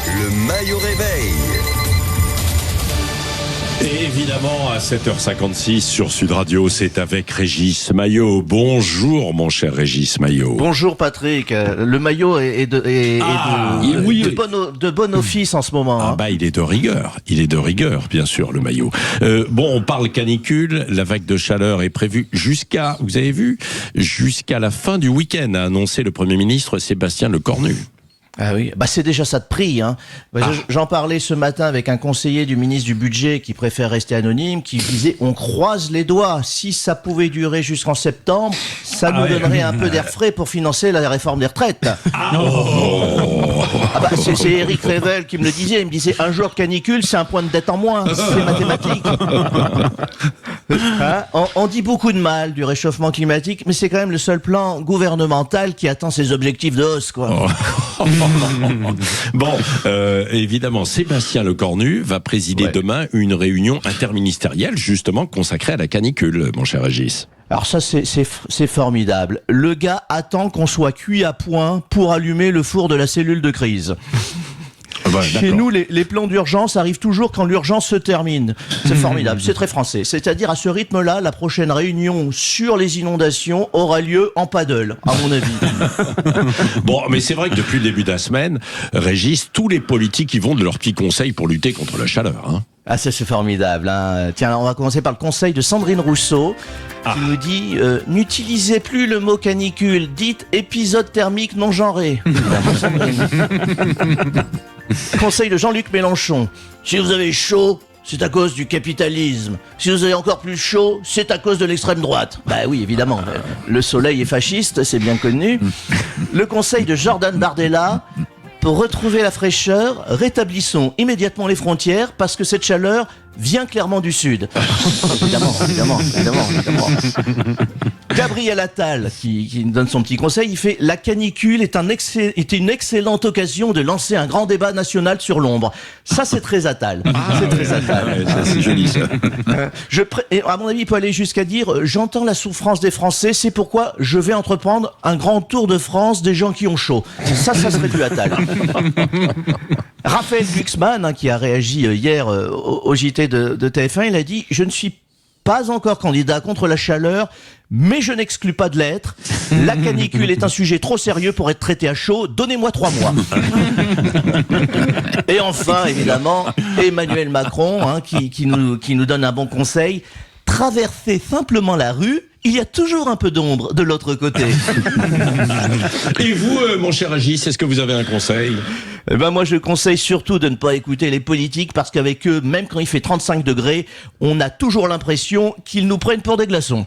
Le Maillot Réveil. Et évidemment, à 7h56 sur Sud Radio, c'est avec Régis Maillot. Bonjour, mon cher Régis Maillot. Bonjour Patrick. Le Maillot est de bon office en ce moment. Ah bah, il est de rigueur. Il est de rigueur, bien sûr, le Maillot. Bon, on parle canicule. La vague de chaleur est prévue jusqu'à, vous avez vu, jusqu'à la fin du week-end, a annoncé le Premier ministre Sébastien Lecornu. Ah oui, bah c'est déjà ça de prix, hein. J'en parlais ce matin avec un conseiller du ministre du Budget qui préfère rester anonyme, qui disait on croise les doigts, si ça pouvait durer jusqu'en septembre, ça nous donnerait un peu d'air frais pour financer la réforme des retraites. C'est Eric Revel qui me le disait, il me disait un jour de canicule, c'est un point de dette en moins, c'est mathématique. Hein, on dit beaucoup de mal du réchauffement climatique, mais c'est quand même le seul plan gouvernemental qui atteint ses objectifs de hausse, quoi. Bon, évidemment, Sébastien Lecornu va présider demain une réunion interministérielle justement consacrée à la canicule, mon cher Régis. Alors ça, c'est formidable. Le gars attend qu'on soit cuit à point pour allumer le four de la cellule de crise. Chez nous, les plans d'urgence arrivent toujours quand l'urgence se termine. C'est formidable, c'est très français. C'est-à-dire, à ce rythme-là, la prochaine réunion sur les inondations aura lieu en paddle, à mon avis. Bon, mais c'est vrai que depuis le début de la semaine, Régis, tous les politiques y vont de leurs petits conseils pour lutter contre la chaleur. Hein. Ah, ça c'est formidable. Hein. Tiens, on va commencer par le conseil de Sandrine Rousseau, qui nous dit n'utilisez plus le mot canicule, dites épisode thermique non genré. Conseil de Jean-Luc Mélenchon. Si vous avez chaud, c'est à cause du capitalisme. Si vous avez encore plus chaud, c'est à cause de l'extrême droite. Bah oui, évidemment. Le soleil est fasciste, c'est bien connu. Le conseil de Jordan Bardella. Pour retrouver la fraîcheur, rétablissons immédiatement les frontières parce que cette chaleur vient clairement du sud. évidemment. Gabriel Attal, qui nous donne son petit conseil, il fait « La canicule est une excellente occasion de lancer un grand débat national sur l'ombre. » Ça, c'est très Attal. C'est joli, ça. Et à mon avis, il peut aller jusqu'à dire « J'entends la souffrance des Français, c'est pourquoi je vais entreprendre un grand tour de France des gens qui ont chaud. » Ça serait plus Attal. Raphaël Glucksmann, qui a réagi hier au JT de TF1, il a dit « Je ne suis pas encore candidat contre la chaleur, mais je n'exclus pas de l'être. La canicule est un sujet trop sérieux pour être traité à chaud. Donnez-moi 3 mois. » Et enfin, évidemment, Emmanuel Macron, qui nous donne un bon conseil. Traversez simplement la rue, il y a toujours un peu d'ombre de l'autre côté. Et vous, mon cher Régis, est-ce que vous avez un conseil ? Moi, je conseille surtout de ne pas écouter les politiques parce qu'avec eux, même quand il fait 35 degrés, on a toujours l'impression qu'ils nous prennent pour des glaçons.